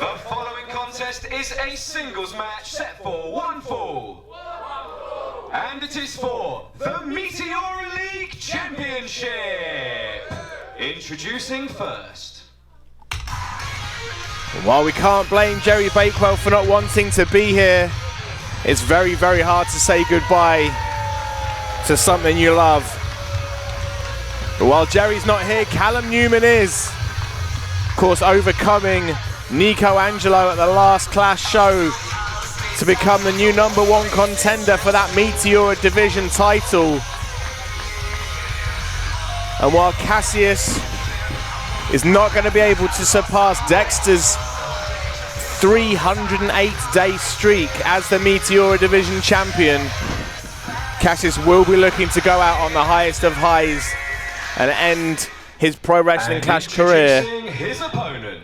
The following contest is a singles match set for one fall. And it is for the Meteora League Championship. Introducing first. While we can't blame Jerry Bakewell for not wanting to be here, it's very, very hard to say goodbye to something you love. But while Jerry's not here, Callum Newman is. Of course, overcoming Nico Angelo at the last Clash show to become the new #1 contender for that Meteora division title. And while Cassius is not going to be able to surpass Dexter's 308-day streak as the Meteora division champion, Cassius will be looking to go out on the highest of highs and end his pro wrestling Clash career. His opponent.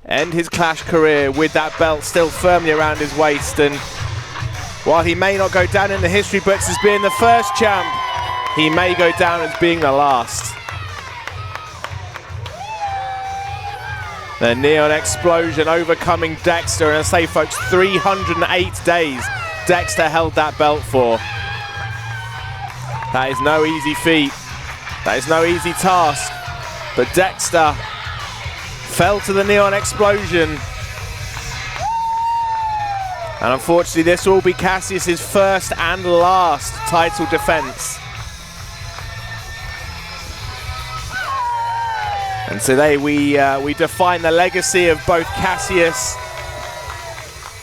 End his Clash career with that belt still firmly around his waist. And while he may not go down in the history books as being the first champ, he may go down as being the last. The Neon Explosion overcoming Dexter, and I say folks, 308 days Dexter held that belt for. That is no easy feat. That is no easy task. But Dexter fell to the Neon Explosion. And unfortunately, this will be Cassius's first and last title defense. And today we define the legacy of both Cassius,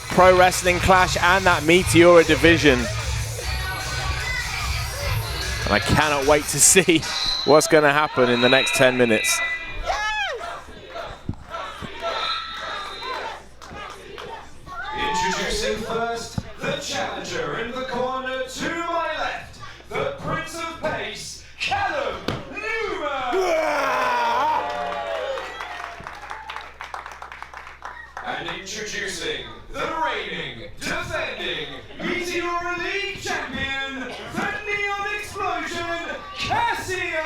Pro Wrestling Clash, and that Meteora division. And I cannot wait to see what's going to happen in the next 10 minutes. Introducing first, the challenger in the corner to my left, the Prince of Pace, Callum Newman. And introducing the reigning, defending Meteora League champion, the Neon Explosion, Cassius.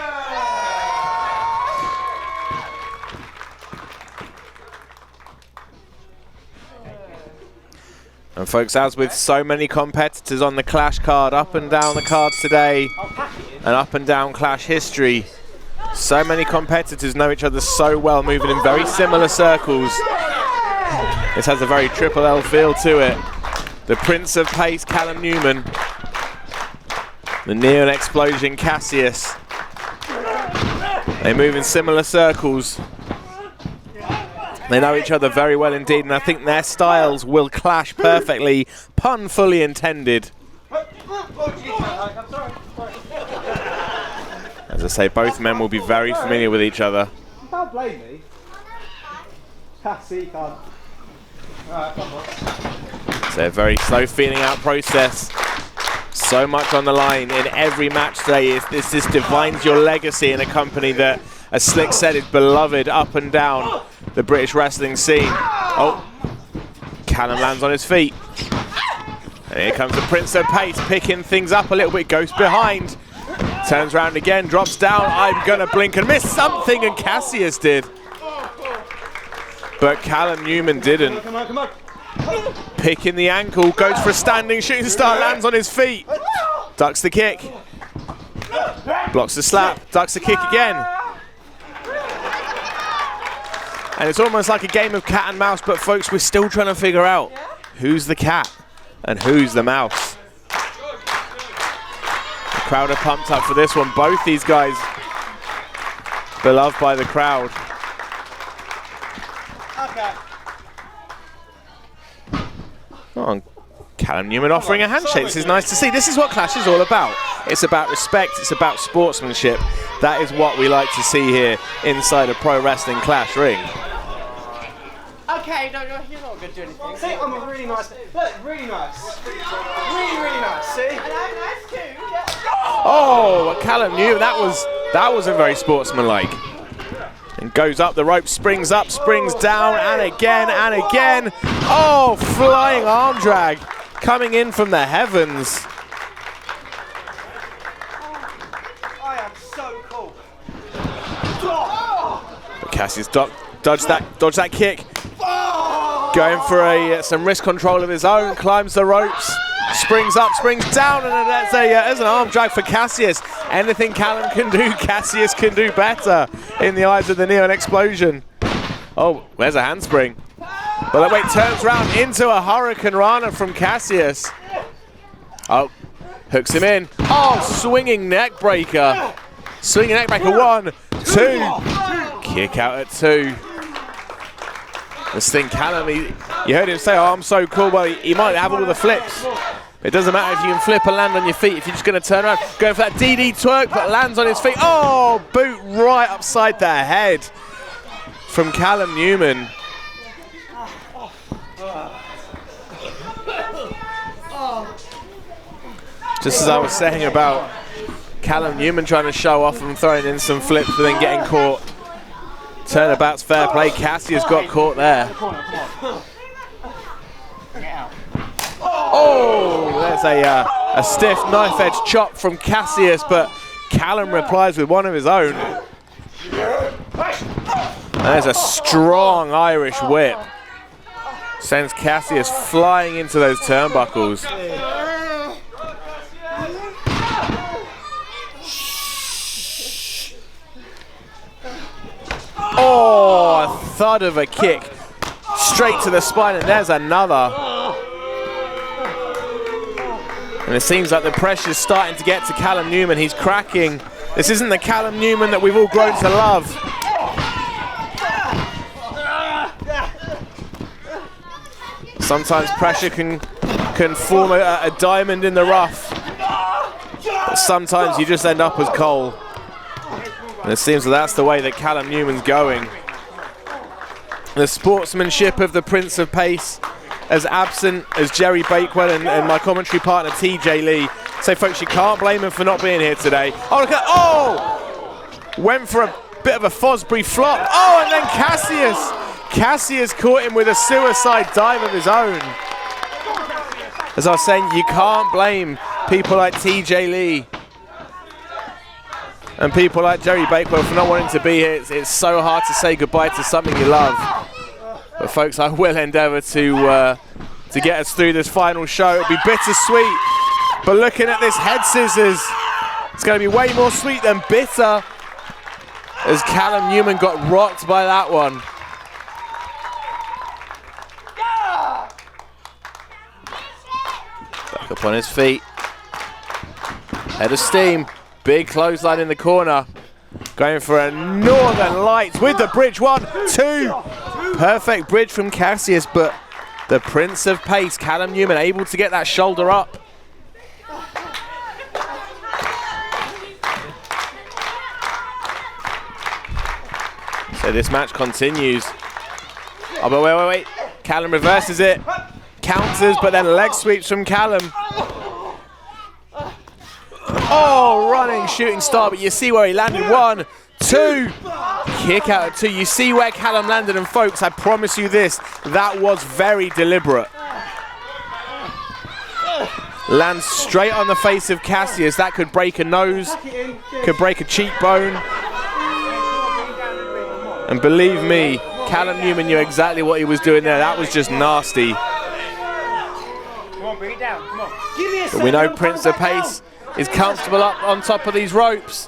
And folks, as with so many competitors on the Clash card, up and down the card today, and up and down Clash history, so many competitors know each other so well, moving in very similar circles. This has a very Triple L feel to it. The Prince of Pace, Callum Newman. The Neon Explosion, Cassius. They move in similar circles. They know each other very well indeed, and I think their styles will clash perfectly, pun fully intended. As I say, both men will be very familiar with each other. You can't blame me. See, you can't. Alright, come on. It's a very slow feeling out process. So much on the line in every match today. This defines your legacy in a company that, as Slick said, is beloved up and down the British wrestling scene. Oh, Callum lands on his feet. And here comes the Prince of Pace, picking things up a little bit, goes behind. Turns around again, drops down. I'm gonna blink and miss something, and Cassius did. But Callum Newman didn't. Come on. Picking the ankle, goes for a standing shooting star, lands on his feet. Ducks the kick. Blocks the slap, ducks the kick again. And it's almost like a game of cat and mouse, but folks, we're still trying to figure out who's the cat and who's the mouse. The crowd are pumped up for this one. Both these guys beloved by the crowd. Okay. Oh, Callum Newman offering a handshake. This is nice to see. This is what Clash is all about. It's about respect. It's about sportsmanship. That is what we like to see here inside a Pro Wrestling Clash ring. Okay, no, you're not going to do anything. See, I'm a really nice. Look, really nice. Really nice. See? And I'm nice too. Yeah. Oh, Callum Newman, that wasn't very sportsmanlike. And goes up the rope, springs up, springs down, and again, and again. Oh, flying arm drag coming in from the heavens. I am so cool. But Cassius dodged that kick. Oh! Going for some wrist control of his own, climbs the ropes, springs up, springs down, and there's an arm drag for Cassius. Anything Callum can do, Cassius can do better in the eyes of the Neon Explosion. Oh, there's a handspring. But that weight turns around into a Hurricane Rana from Cassius. Oh, hooks him in. Oh, swinging neck breaker. Swinging neck breaker, 1, 2. Kick out at 2. This thing, Callum, you heard him say, oh, I'm so cool. Well, he might have all the flips. It doesn't matter if you can flip and land on your feet. If you're just going to turn around, go for that DD twerk, but lands on his feet. Oh, boot right upside the head from Callum Newman. Just as I was saying about Callum Newman trying to show off and throwing in some flips, but then getting caught. Turnabout's fair play. Cassius got caught there. Oh, there's a stiff knife edge chop from Cassius, but Callum replies with one of his own. And there's a strong Irish whip. Sends Cassius flying into those turnbuckles. Oh, a thud of a kick straight to the spine, and there's another. And it seems like the pressure's starting to get to Callum Newman. He's cracking. This isn't the Callum Newman that we've all grown to love. Sometimes pressure can form a diamond in the rough, but sometimes you just end up as coal. And it seems that that's the way that Callum Newman's going. The sportsmanship of the Prince of Pace as absent as Jerry Bakewell and my commentary partner TJ Lee. So folks, you can't blame him for not being here today. Oh, look at, oh! Went for a bit of a Fosbury flop. Oh, and then Cassius caught him with a suicide dive of his own. As I was saying, you can't blame people like TJ Lee and people like Jerry Bakewell for not wanting to be here. It's so hard to say goodbye to something you love. But folks, I will endeavour to get us through this final show. It'll be bittersweet, but looking at this head scissors, it's going to be way more sweet than bitter, as Callum Newman got rocked by that one. Back up on his feet. Head of steam. Big clothesline in the corner. Going for a Northern Lights with the bridge. 1, 2. Perfect bridge from Cassius, but the Prince of Pace, Callum Newman, able to get that shoulder up. So this match continues. Oh, but wait. Callum reverses it. Counters, but then leg sweeps from Callum. Oh, running shooting star, but you see where he landed. 1, 2. Kick out at 2. You see where Callum landed, and folks, I promise you this, that was very deliberate. Lands straight on the face of Cassius. That could break a nose, could break a cheekbone. And believe me, Callum Newman knew exactly what he was doing there. That was just nasty. Bring it down, come on. But we know Prince of Pace is comfortable up on top of these ropes.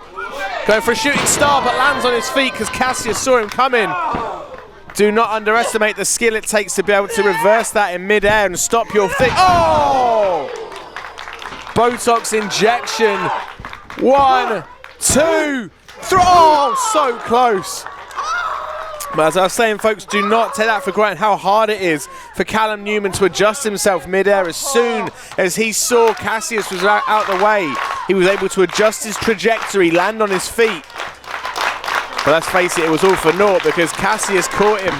Going for a shooting star, but lands on his feet because Cassius saw him coming. Do not underestimate the skill it takes to be able to reverse that in mid-air and stop your thing. Oh! Botox injection. 1, 2, 3. Oh, so close. But as I was saying, folks, do not take that for granted how hard it is for Callum Newman to adjust himself mid-air. As soon as he saw Cassius was out the way, he was able to adjust his trajectory, land on his feet. But let's face it, it was all for naught because Cassius caught him.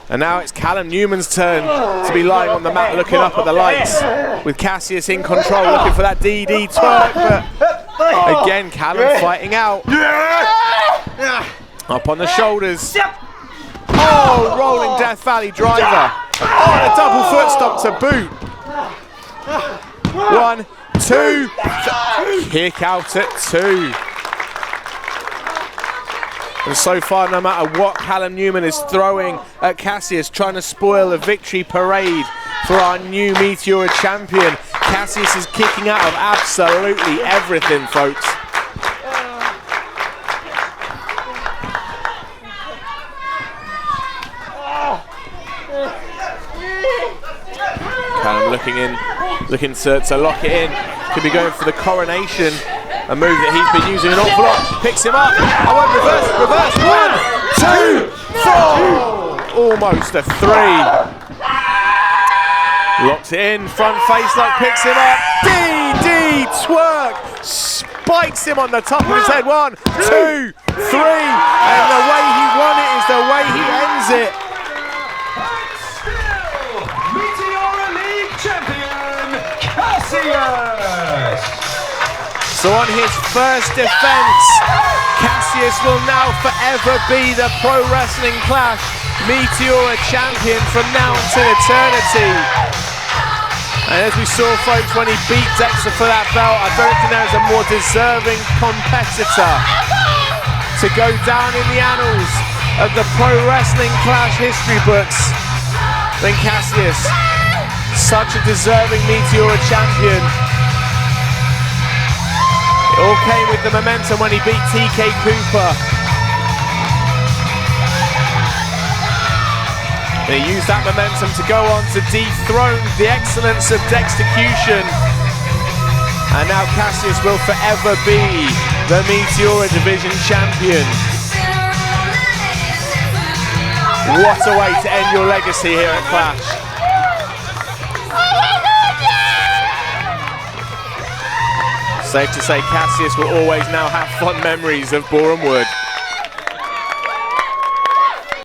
And now it's Callum Newman's turn to be lying on the mat looking up at the lights, with Cassius in control, looking for that DD twerk. But again, Callum fighting out. Up on the shoulders. Oh, rolling Death Valley driver. Oh, and a double foot stomp to boot. 1, 2. Kick out at 2. And so far, no matter what Callum Newman is throwing at Cassius, trying to spoil a victory parade for our new Meteora champion, Cassius is kicking out of absolutely everything, folks. Callum looking to lock it in. Could be going for the coronation, a move that he's been using an awful lot. Picks him up. I won't reverse. 1, 2, 4. Almost a 3. Locks it in. Front face lock. Picks him up. DD twerk. Spikes him on the top of his head. 1, 2, 3. And the way he won it is the way he ends it. Cassius! So on his first defense, Cassius will now forever be the Pro Wrestling Clash Meteora champion from now until eternity. And as we saw, folks, when he beat Dexter for that belt, I don't think there's a more deserving competitor to go down in the annals of the Pro Wrestling Clash history books than Cassius. Such a deserving Meteora champion. It all came with the momentum when he beat TK Cooper. He used that momentum to go on to dethrone the excellence of Dextercution. And now Cassius will forever be the Meteora Division champion. What a way to end your legacy here at Clash. Safe to say Cassius will always now have fond memories of Boreham Wood.